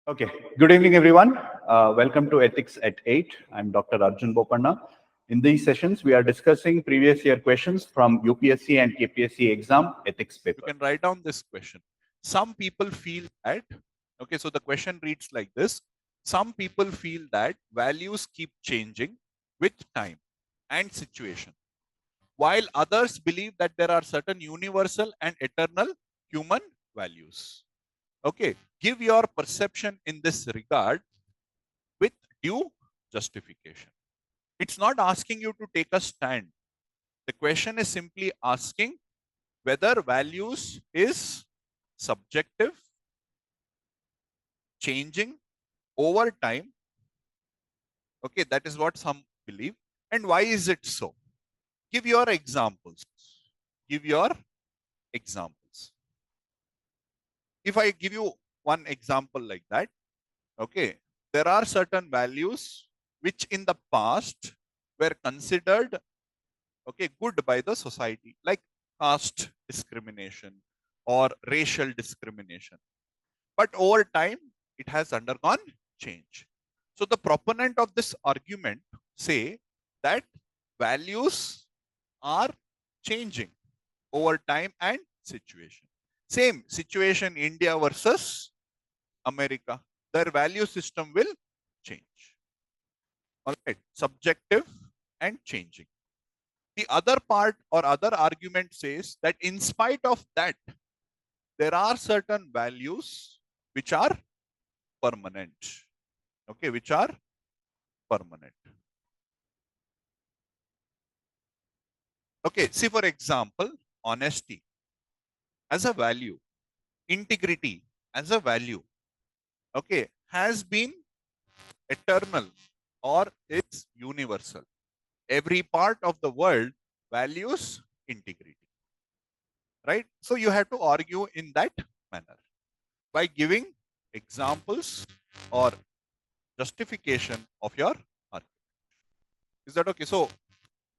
Okay, good evening, everyone. Welcome to Ethics at 8. I'm Dr. Arjun Bopanna. In these sessions, we are discussing previous year questions from UPSC and KPSC exam ethics You paper. can write down this question. Some people feel that, okay, so the question reads like this. Some people feel that values keep changing with time and situation, while others believe that there are certain universal and eternal human values. Okay, give your perception in this regard with due justification. It's not asking you to take a stand. The question is simply asking whether values is subjective, changing over time. Okay, that is what some believe. And why is it so? Give your examples. Give your examples. If I give you one example like that, okay, there are certain values which in the past were considered, okay, good by the society, like caste discrimination or racial discrimination. But over time, it has undergone change. So the proponent of this argument say that values are changing over time and situation. Same situation, India versus America. Their value system will change. All right, subjective and changing. The other part or other argument says that in spite of that, there are certain values which are permanent. Okay, which are permanent. Okay, see for example, honesty as a value, integrity as a value, okay, has been eternal or is universal. Every part of the world values integrity, right? So you have to argue in that manner by giving examples or justification of your argument. Is that okay? So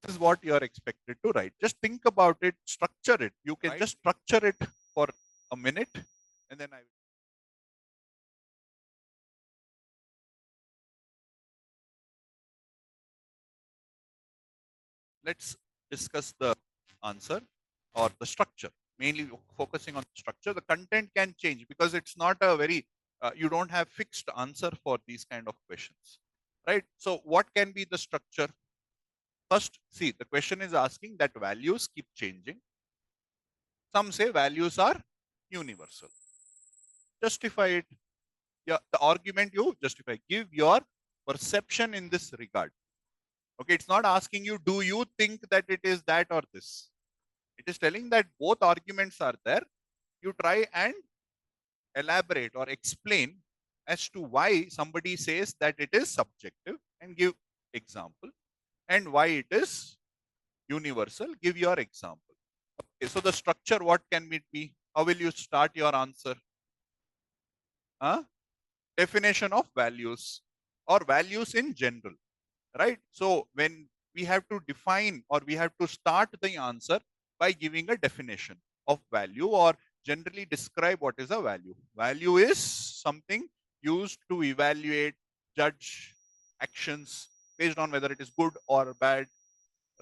this is what you are expected to write. Just think about it, structure it. You can just structure it for a minute and then let's discuss the answer or the structure, mainly focusing on structure. The content can change because it's not a very, you don't have fixed answer for these kind of questions, right? So what can be the structure? First, see, the question is asking that values keep changing. Some say values are universal. Justify it. Yeah, the argument you justify. Give your perception in this regard. Okay, it's not asking you, do you think that it is that or this? It is telling that both arguments are there. You try and elaborate or explain as to why somebody says that it is subjective and give example, and why it is universal. Give your example. Okay, so the structure, what can it be? How will you start your answer? Definition of values or values in general, right? So when we have to define or we have to start the answer by giving a definition of value or generally describe what is a value. Value is something used to evaluate, judge actions based on whether it is good or bad,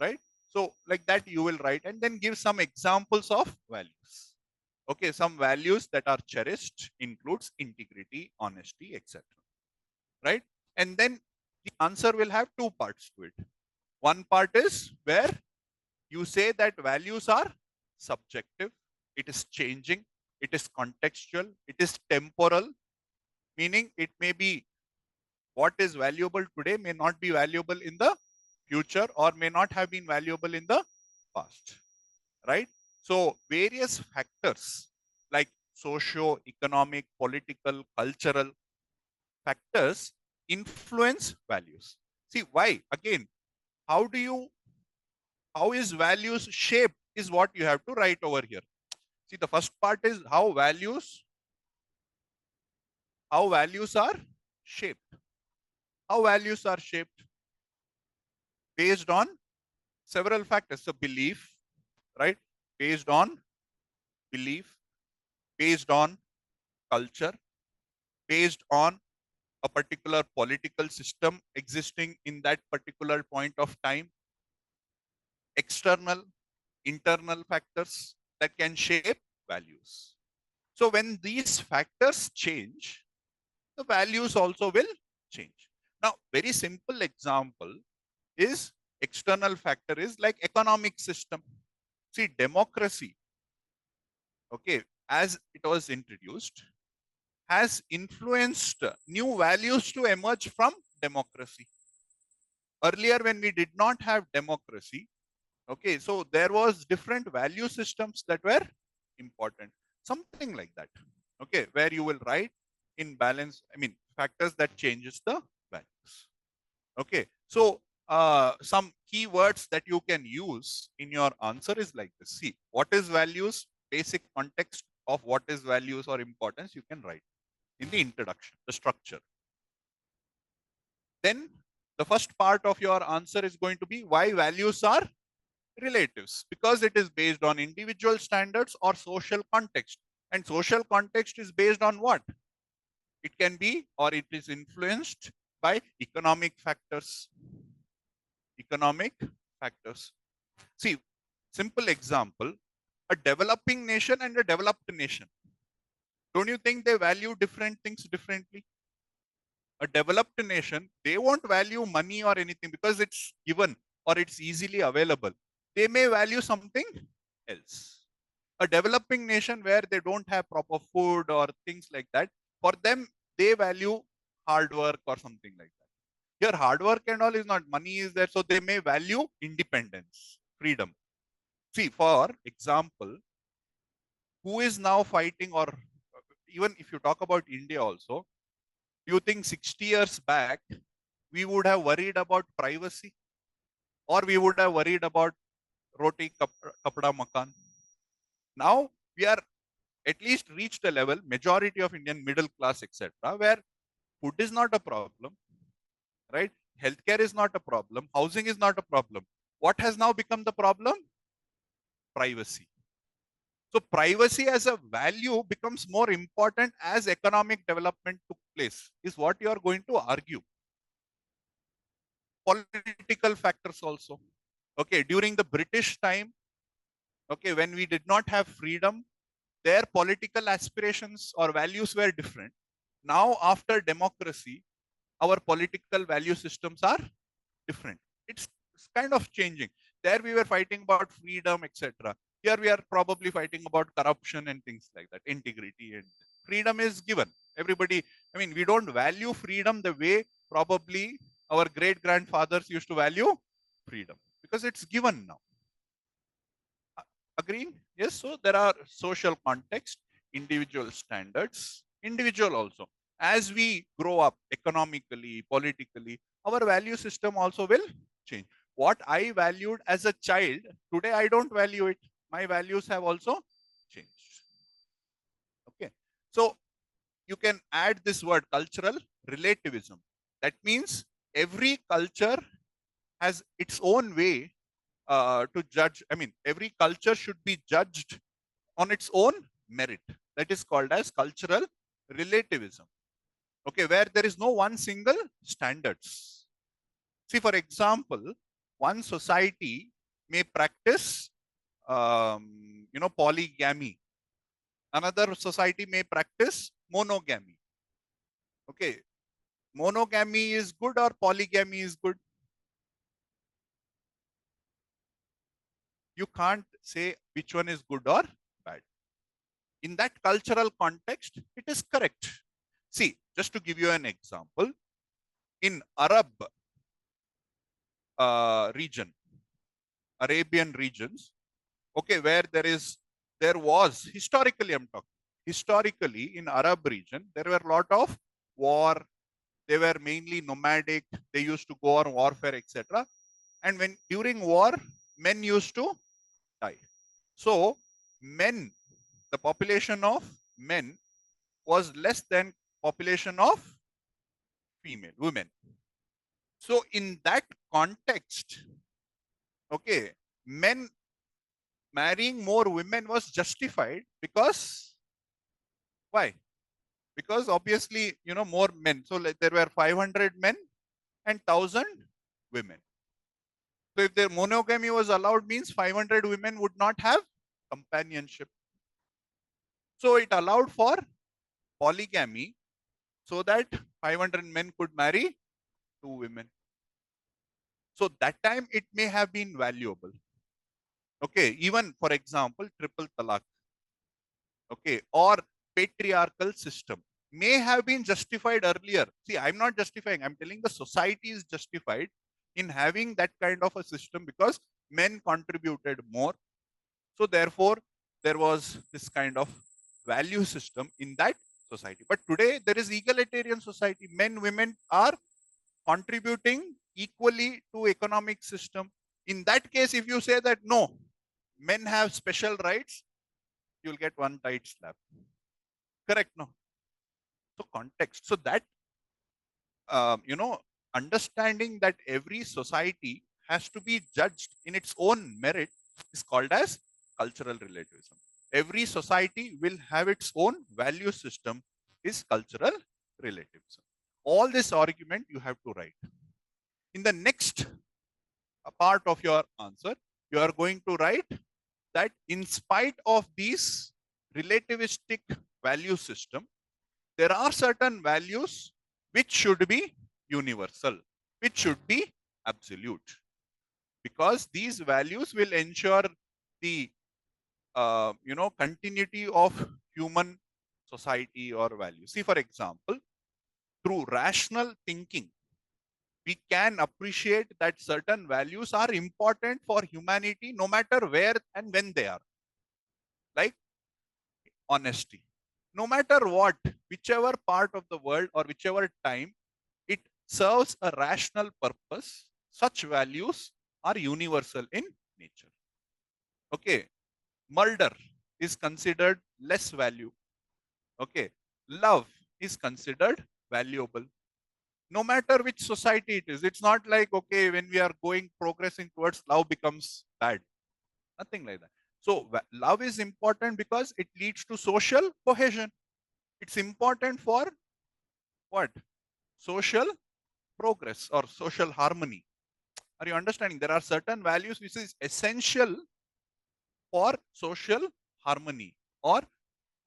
right? So like that you will write and then give some examples of values. Okay, some values that are cherished includes integrity, honesty, etc. Right? And then the answer will have two parts to it. One part is where you say that values are subjective, it is changing, it is contextual, it is temporal, meaning it may be what is valuable today may not be valuable in the future or may not have been valuable in the past, right? So various factors like socio-economic, political, cultural factors influence values. See why? Again, how do you, how is values shaped is what you have to write over here. See, the first part is how values are shaped. How values are shaped based on several factors. So belief, right? Based on belief, based on culture, based on a particular political system existing in that particular point of time, external, internal factors that can shape values. So when these factors change, the values also will change. Now, very simple example is external factor is like economic system. See, democracy, okay, as it was introduced, has influenced new values to emerge from democracy. Earlier, when we did not have democracy, okay, so there was different value systems that were important, something like that. Okay, where you will write in balance, I mean, factors that changes the values. Okay, so some keywords that you can use in your answer is like this. See, what is values? Basic context of what is values or importance you can write in the introduction, the structure. Then the first part of your answer is going to be why values are relatives, because it is based on individual standards or social context. And social context is based on what? It can be, or it is influenced by economic factors. Economic factors. See, simple example, a developing nation and a developed nation. Don't you think they value different things differently? A developed nation, they won't value money or anything because it's given or it's easily available. They may value something else. A developing nation where they don't have proper food or things like that, for them, they value hard work or something like that. Here, hard work and all is not, money is there, so they may value independence, freedom. See, for example, who is now fighting, or even if you talk about India also, do you think 60 years back, we would have worried about privacy? Or we would have worried about roti, kapda, makan? Now, we are at least reached a level, majority of Indian middle class, etc., where food is not a problem, right? Healthcare is not a problem. Housing is not a problem. What has now become the problem? Privacy. So privacy as a value becomes more important as economic development took place, is what you are going to argue. Political factors also. Okay, during the British time, okay, when we did not have freedom, their political aspirations or values were different. Now, after democracy, our political value systems are different. It's kind of changing. There we were fighting about freedom, etc. Here we are probably fighting about corruption and things like that, integrity, and freedom is given. Everybody, I mean, we don't value freedom the way probably our great grandfathers used to value freedom because it's given now. Agreeing? Yes. So there are social context, individual standards, individual also. As we grow up economically, politically, our value system also will change. What I valued as a child, today I don't value it. My values have also changed. Okay. So you can add this word cultural relativism. That means every culture has its own way to judge. I mean, every culture should be judged on its own merit. That is called as cultural relativism. Okay, where there is no one single standards. See, for example, one society may practice, polygamy. Another society may practice monogamy. Okay, monogamy is good or polygamy is good? You can't say which one is good or bad. In that cultural context, it is correct. See, just to give you an example, in Arab region, Arabian regions, okay, where there was, historically I'm talking, historically in Arab region, there were a lot of war, they were mainly nomadic, they used to go on warfare, etc. And when during war, men used to die. So men, the population of men was less than population of female, women. So in that context, okay, men marrying more women was justified because why? because obviously, more men. So like there were 500 men and 1,000 women. So if their monogamy was allowed, means 500 women would not have companionship. So it allowed for polygamy so that 500 men could marry 2 women. So that time it may have been valuable. Okay, even for example, triple talaq, okay, or patriarchal system may have been justified earlier. See, I'm not justifying, I'm telling the society is justified in having that kind of a system because men contributed more. So therefore, there was this kind of value system in that society. But today there is egalitarian society. Men, women are contributing equally to economic system. In that case, if you say that no, men have special rights, you'll get one tight slap. Correct? No. So context. So that understanding that every society has to be judged in its own merit is called as cultural relativism. Every society will have its own value system is cultural relativism. All this argument you have to write. In the next part of your answer, you are going to write that in spite of these relativistic value system, there are certain values which should be universal, which should be absolute, because these values will ensure the continuity of human society or value. See, for example, through rational thinking, we can appreciate that certain values are important for humanity no matter where and when they are. Like honesty. No matter what, whichever part of the world or whichever time, it serves a rational purpose. Such values are universal in nature. Okay. Murder is considered less value. Okay. Love is considered valuable. No matter which society it is, it's not like, okay, when we are progressing towards love becomes bad. Nothing like that. So love is important because it leads to social cohesion. It's important for what? Social progress or social harmony. Are you understanding? There are certain values which is essential for social harmony or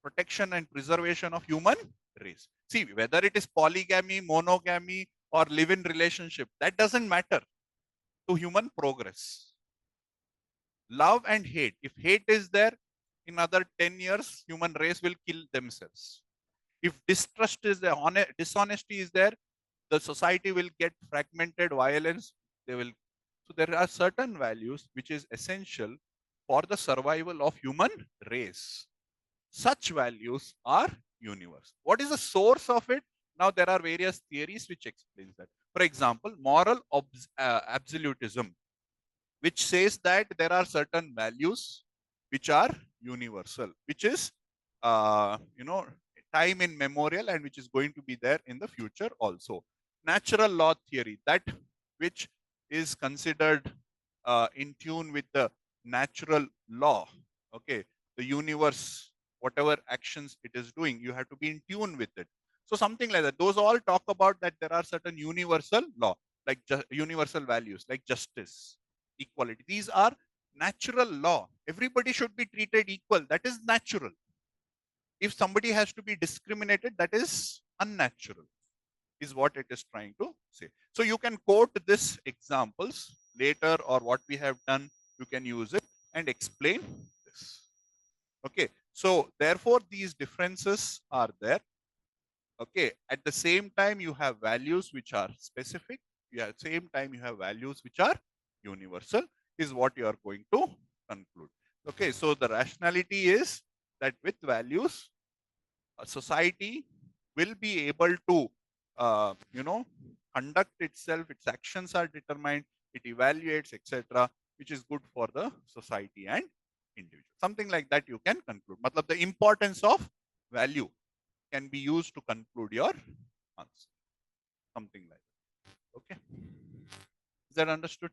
protection and preservation of human race. See, whether it is polygamy, monogamy, or live-in relationship, that doesn't matter to human progress. Love and hate. If hate is there, in another 10 years, human race will kill themselves. If distrust is there, dishonesty is there, the society will get fragmented, violence, they will. So there are certain values which is essential for the survival of human race. Such values are universal. What is the source of it? Now there are various theories which explains that. For example, moral absolutism, which says that there are certain values which are universal, which is time immemorial and which is going to be there in the future also. Natural law theory, that which is considered in tune with the natural law. Okay, the universe, whatever actions it is doing, you have to be in tune with it. So something like that. Those all talk about that there are certain universal law, like universal values, like justice, equality. These are natural law. Everybody should be treated equal. That is natural. If somebody has to be discriminated, that is unnatural, is what it is trying to say. So you can quote this examples later, or what we have done, you can use it and explain this. Okay. So therefore, these differences are there. Okay. At the same time, you have values which are specific. At the same time, you have values which are universal, is what you are going to conclude. Okay. So the rationality is that with values, a society will be able to, conduct itself, its actions are determined, it evaluates, etc., which is good for the society and individual. Something like that you can conclude. Matlab, the importance of value can be used to conclude your answer. Something like that. Okay. Is that understood?